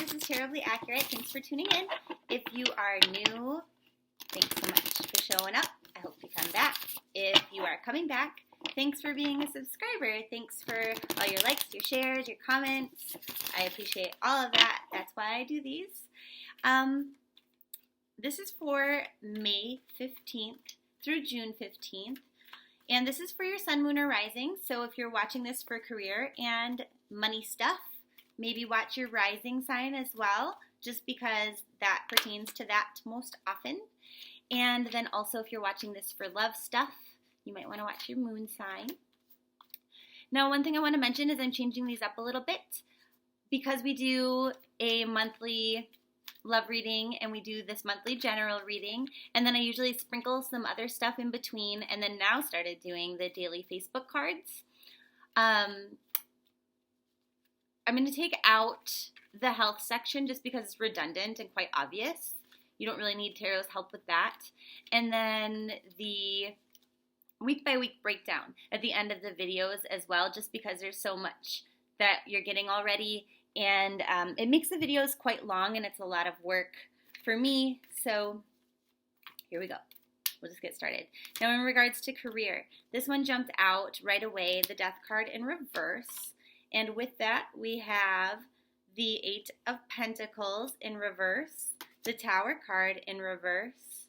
This is Tarot-blee Accurate. Thanks for tuning in. If you are new, thanks so much for showing up. I hope you come back. If you are coming back, thanks for being a subscriber. Thanks for all your likes, your shares, your comments. I appreciate all of that. That's why I do these. This is for May 15th through June 15th. And this is for your sun, moon, or rising. So if you're watching this for career and money stuff, maybe watch your rising sign as well, just because that pertains to that most often. And then also if you're watching this for love stuff, you might want to watch your moon sign. Now, one thing I want to mention is I'm changing these up a little bit because we do a monthly love reading and we do this monthly general reading, and then I usually sprinkle some other stuff in between, and then now started doing the daily Facebook cards. I'm going to take out the health section just because it's redundant and quite obvious. You don't really need tarot's help with that. And then the week by week breakdown at the end of the videos as well, just because there's so much that you're getting already. And it makes the videos quite long, and it's a lot of work for me. So here we go. We'll just get started. Now, in regards to career, this one jumped out right away, the Death card in reverse. And with that, we have the Eight of Pentacles in reverse, the Tower card in reverse,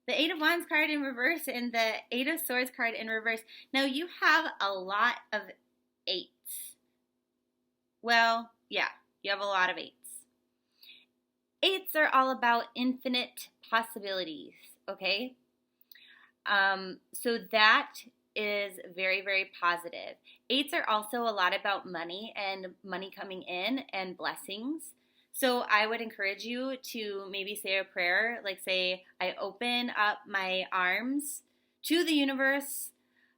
the Eight of Wands card in reverse, and the Eight of Swords card in reverse. Now, you have a lot of eights. Well, yeah, you have a lot of eights. Eights are all about infinite possibilities, okay? So that is very, very positive. Eights are also a lot about money and money coming in and blessings. So I would encourage you to maybe say a prayer, like say, I open up my arms to the universe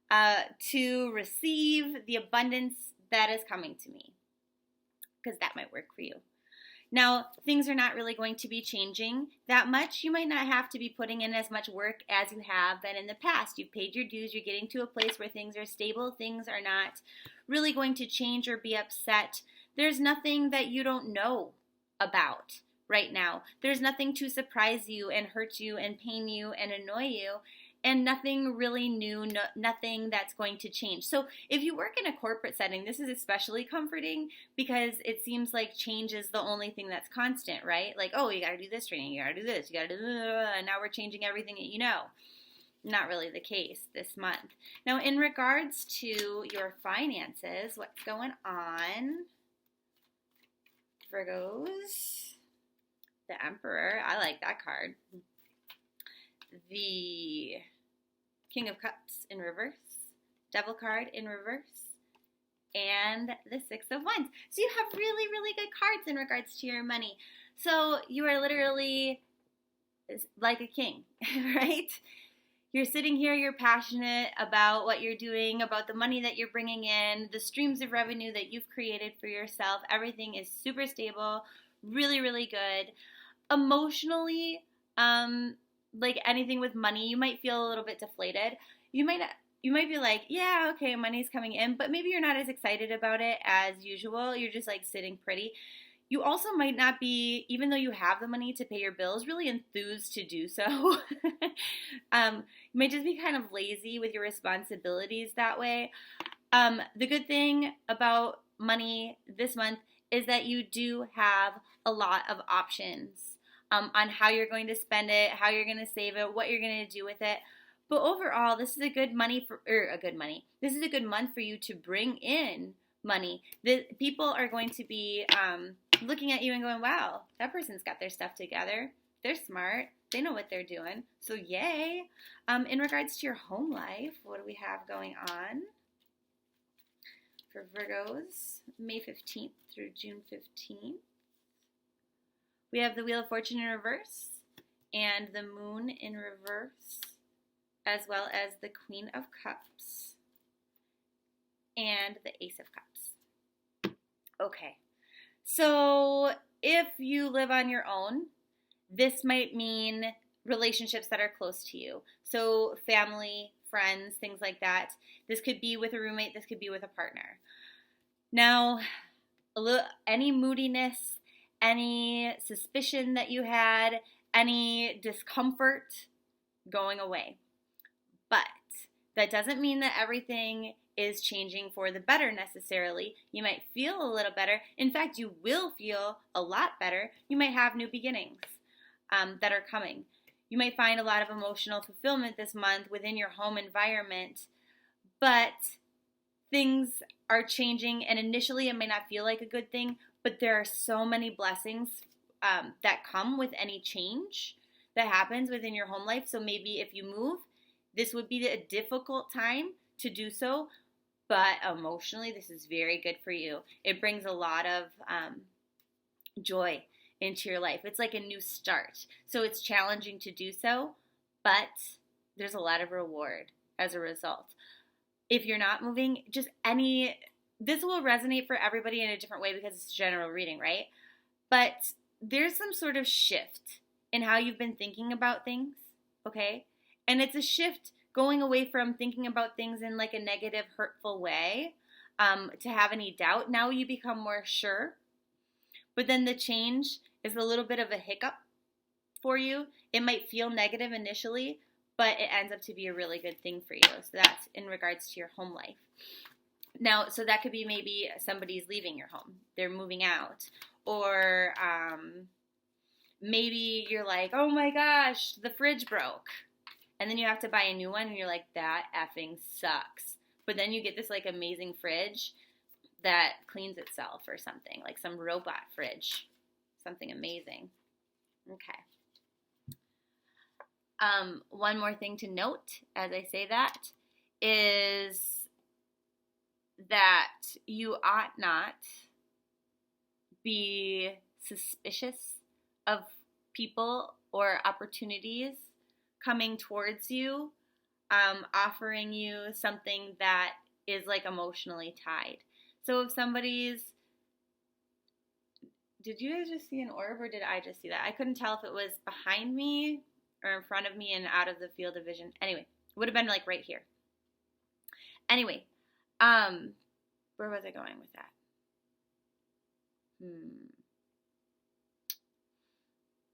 to receive the abundance that is coming to me, because that might work for you. Now, things are not really going to be changing that much. You might not have to be putting in as much work as you have been in the past. You've paid your dues. You're getting to a place where things are stable. Things are not really going to change or be upset. There's nothing that you don't know about right now. There's nothing to surprise you and hurt you and pain you and annoy you. And nothing really new, nothing that's going to change. So if you work in a corporate setting, this is especially comforting because it seems like change is the only thing that's constant, right? Like, oh, you got to do this training, you got to do this, you got to do this, and now we're changing everything that you know. Not really the case this month. Now, in regards to your finances, what's going on? Virgos, the Emperor, I like that card. The King of Cups in reverse, Devil card in reverse, and the Six of Wands. So you have really, really good cards in regards to your money. So you are literally like a king, right? You're sitting here, you're passionate about what you're doing, about the money that you're bringing in, the streams of revenue that you've created for yourself. Everything is super stable, really, really good. Emotionally, like anything with money, you might feel a little bit deflated. You might be like, yeah, okay, money's coming in, but maybe you're not as excited about it as usual. You're just like sitting pretty. You also might not be, even though you have the money to pay your bills, really enthused to do so. You might just be kind of lazy with your responsibilities that way. The good thing about money this month is that you do have a lot of options on how you're going to spend it, how you're going to save it, what you're going to do with it. But overall, this is a good This is a good month for you to bring in money. The people are going to be looking at you and going, wow, that person's got their stuff together. They're smart. They know what they're doing. So yay. In regards to your home life, what do we have going on for Virgos, May 15th through June 15th? We have the Wheel of Fortune in reverse and the Moon in reverse, as well as the Queen of Cups and the Ace of Cups. Okay, so if you live on your own, this might mean relationships that are close to you. So family, friends, things like that. This could be with a roommate. This could be with a partner. Now, any moodiness, any suspicion that you had, any discomfort going away. But that doesn't mean that everything is changing for the better necessarily. You might feel a little better. In fact, you will feel a lot better. You might have new beginnings that are coming. You might find a lot of emotional fulfillment this month within your home environment, but things are changing, and initially it may not feel like a good thing, but there are so many blessings that come with any change that happens within your home life. So maybe if you move, this would be a difficult time to do so, but emotionally this is very good for you. It brings a lot of joy into your life. It's like a new start. So it's challenging to do so, but there's a lot of reward as a result. If you're not moving, this will resonate for everybody in a different way because it's a general reading, right? But there's some sort of shift in how you've been thinking about things, okay? And it's a shift going away from thinking about things in like a negative, hurtful way to have any doubt. Now you become more sure. But then the change is a little bit of a hiccup for you. It might feel negative initially, but it ends up to be a really good thing for you. So that's in regards to your home life. Now, so that could be maybe somebody's leaving your home. They're moving out. Or maybe you're like, oh my gosh, the fridge broke. And then you have to buy a new one and you're like, that effing sucks. But then you get this like amazing fridge that cleans itself or something, like some robot fridge. Something amazing. Okay. One more thing to note as I say that is that you ought not be suspicious of people or opportunities coming towards you, offering you something that is like emotionally tied. So if somebody's, did you guys just see an orb or did I just see that? I couldn't tell if it was behind me or in front of me and out of the field of vision. Anyway, it would have been like right here. Anyway, where was I going with that?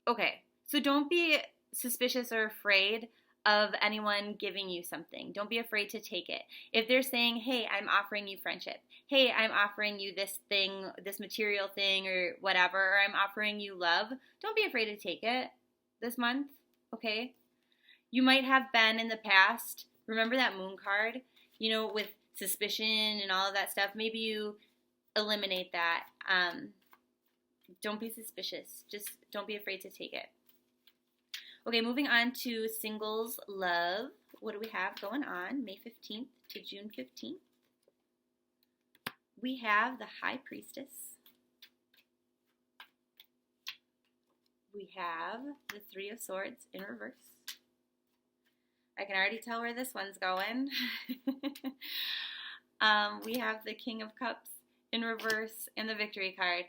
Okay, so don't be suspicious or afraid of anyone giving you something. Don't be afraid to take it. If they're saying, hey, I'm offering you friendship. Hey, I'm offering you this thing, this material thing or whatever, or I'm offering you love. Don't be afraid to take it this month, okay? You might have been in the past, remember that moon card, with suspicion and all of that stuff. Maybe you eliminate that. Don't be suspicious. Just don't be afraid to take it. Okay, moving on to singles love. What do we have going on May 15th to June 15th? We have the High Priestess. We have the Three of Swords in reverse. I can already tell where this one's going. We have the King of Cups in reverse and the Victory card.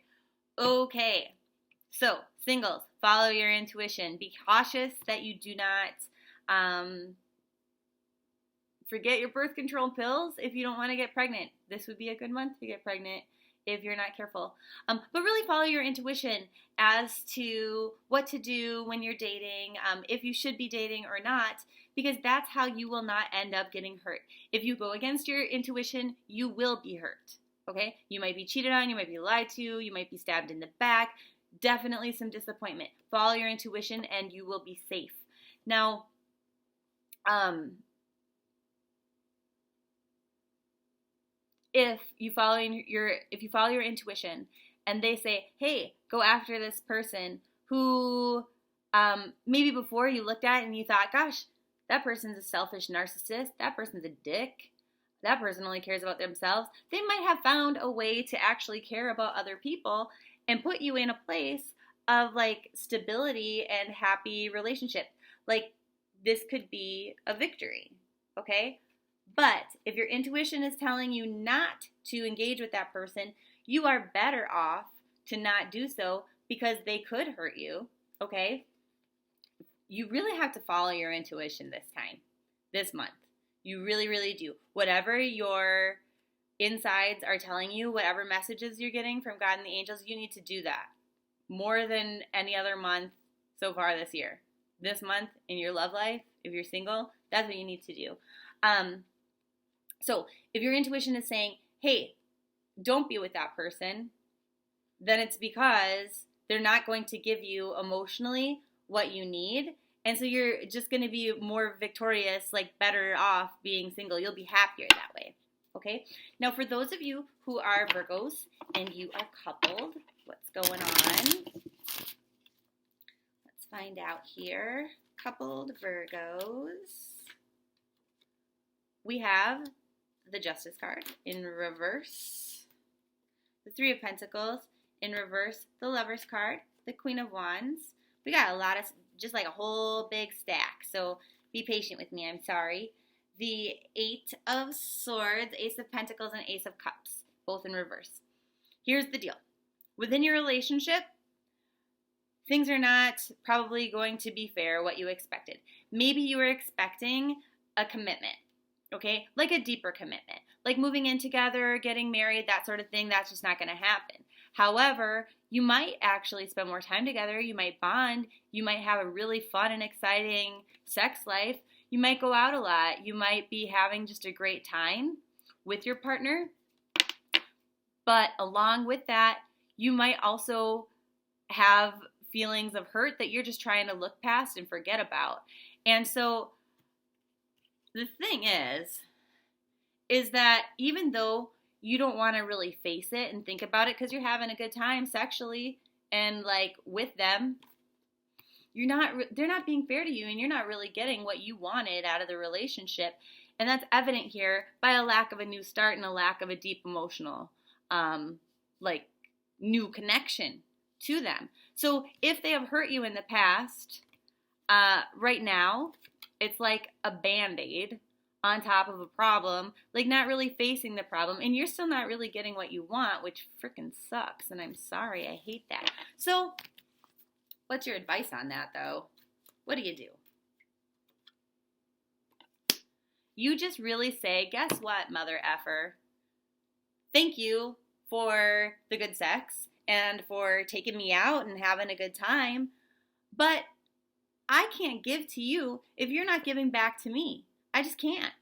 Okay, so singles, follow your intuition. Be cautious that you do not forget your birth control pills if you don't want to get pregnant. This would be a good month to get pregnant if you're not careful. But really follow your intuition as to what to do when you're dating, if you should be dating or not, because that's how you will not end up getting hurt. If you go against your intuition, you will be hurt. Okay? You might be cheated on, you might be lied to, you might be stabbed in the back. Definitely some disappointment. Follow your intuition and you will be safe. Now, if you follow your intuition and they say, hey, go after this person who maybe before you looked at and you thought, gosh, that person's a selfish narcissist, that person's a dick, that person only cares about themselves, they might have found a way to actually care about other people and put you in a place of like stability and happy relationship. Like this could be a victory, okay? But if your intuition is telling you not to engage with that person, you are better off to not do so because they could hurt you, okay? You really have to follow your intuition this time, this month. You really, really do. Whatever your insides are telling you, whatever messages you're getting from God and the angels, you need to do that, more than any other month so far this year. This month in your love life, if you're single, that's what you need to do. So if your intuition is saying, hey, don't be with that person, then it's because they're not going to give you emotionally what you need. And so you're just going to be more victorious, like better off being single. You'll be happier that way. Okay? Now, for those of you who are Virgos and you are coupled, what's going on? Let's find out here. Coupled Virgos. We have the Justice card in reverse, the Three of Pentacles in reverse, the Lover's card, the Queen of Wands. We got a lot of, just like a whole big stack, so be patient with me, I'm sorry. The Eight of Swords, Ace of Pentacles, and Ace of Cups, both in reverse. Here's the deal. Within your relationship, things are not probably going to be fair what you expected. Maybe you were expecting a commitment, okay? Like a deeper commitment. Like moving in together, getting married, that sort of thing, that's just not going to happen. However, you might actually spend more time together. You might bond. You might have a really fun and exciting sex life. You might go out a lot. You might be having just a great time with your partner. But along with that, you might also have feelings of hurt that you're just trying to look past and forget about. And so the thing is that even though you don't want to really face it and think about it because you're having a good time sexually and like with them, they're not being fair to you and you're not really getting what you wanted out of the relationship. And that's evident here by a lack of a new start and a lack of a deep emotional, new connection to them. So if they have hurt you in the past, right now, it's like a Band-Aid on top of a problem, like not really facing the problem, and you're still not really getting what you want, which freaking sucks, and I'm sorry, I hate that. So, what's your advice on that, though? What do? You just really say, guess what, mother effer? Thank you for the good sex and for taking me out and having a good time, but I can't give to you if you're not giving back to me. I just can't.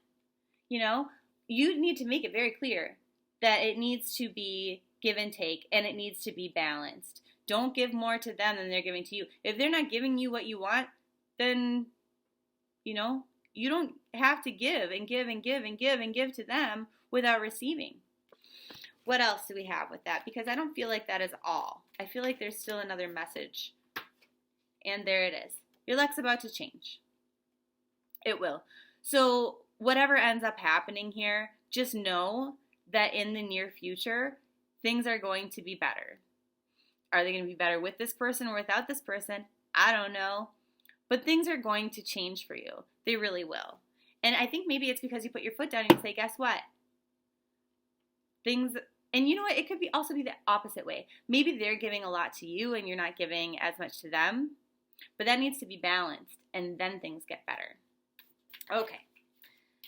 You know, you need to make it very clear that it needs to be give and take and it needs to be balanced. Don't give more to them than they're giving to you. If they're not giving you what you want, then, you know, you don't have to give and give and give and give and give to them without receiving. What else do we have with that? Because I don't feel like that is all. I feel like there's still another message. And there it is. Your luck's about to change. It will. So whatever ends up happening here, just know that in the near future, things are going to be better. Are they going to be better with this person or without this person? I don't know. But things are going to change for you. They really will. And I think maybe it's because you put your foot down and you say, guess what? And you know what? It could also be the opposite way. Maybe they're giving a lot to you and you're not giving as much to them. But that needs to be balanced, and then things get better. Okay.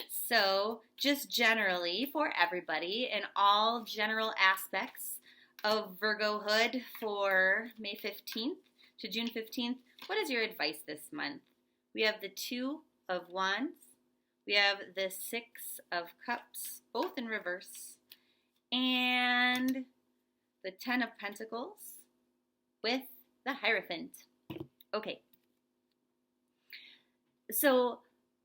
So, just generally for everybody in all general aspects of Virgohood for May 15th to June 15th, what is your advice this month? We have the Two of Wands. We have the Six of Cups, both in reverse. And the Ten of Pentacles with the Hierophant. Okay. So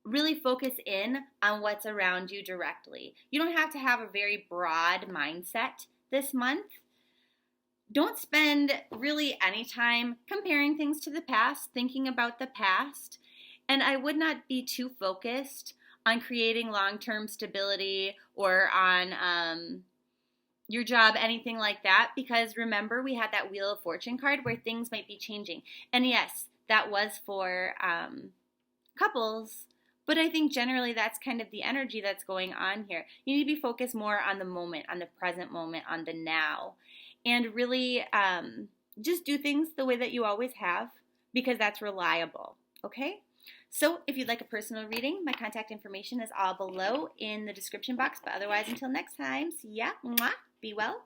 really focus in on what's around you directly. You don't have to have a very broad mindset this month. Don't spend really any time comparing things to the past, thinking about the past. And I would not be too focused on creating long-term stability or on your job, anything like that, because remember we had that Wheel of Fortune card where things might be changing. And yes, that was for couples, but I think generally that's kind of the energy that's going on here. You need to be focused more on the moment, on the present moment, on the now, and really just do things the way that you always have because that's reliable, okay? So if you'd like a personal reading, my contact information is all below in the description box, but otherwise until next time, see ya, mwah, be well.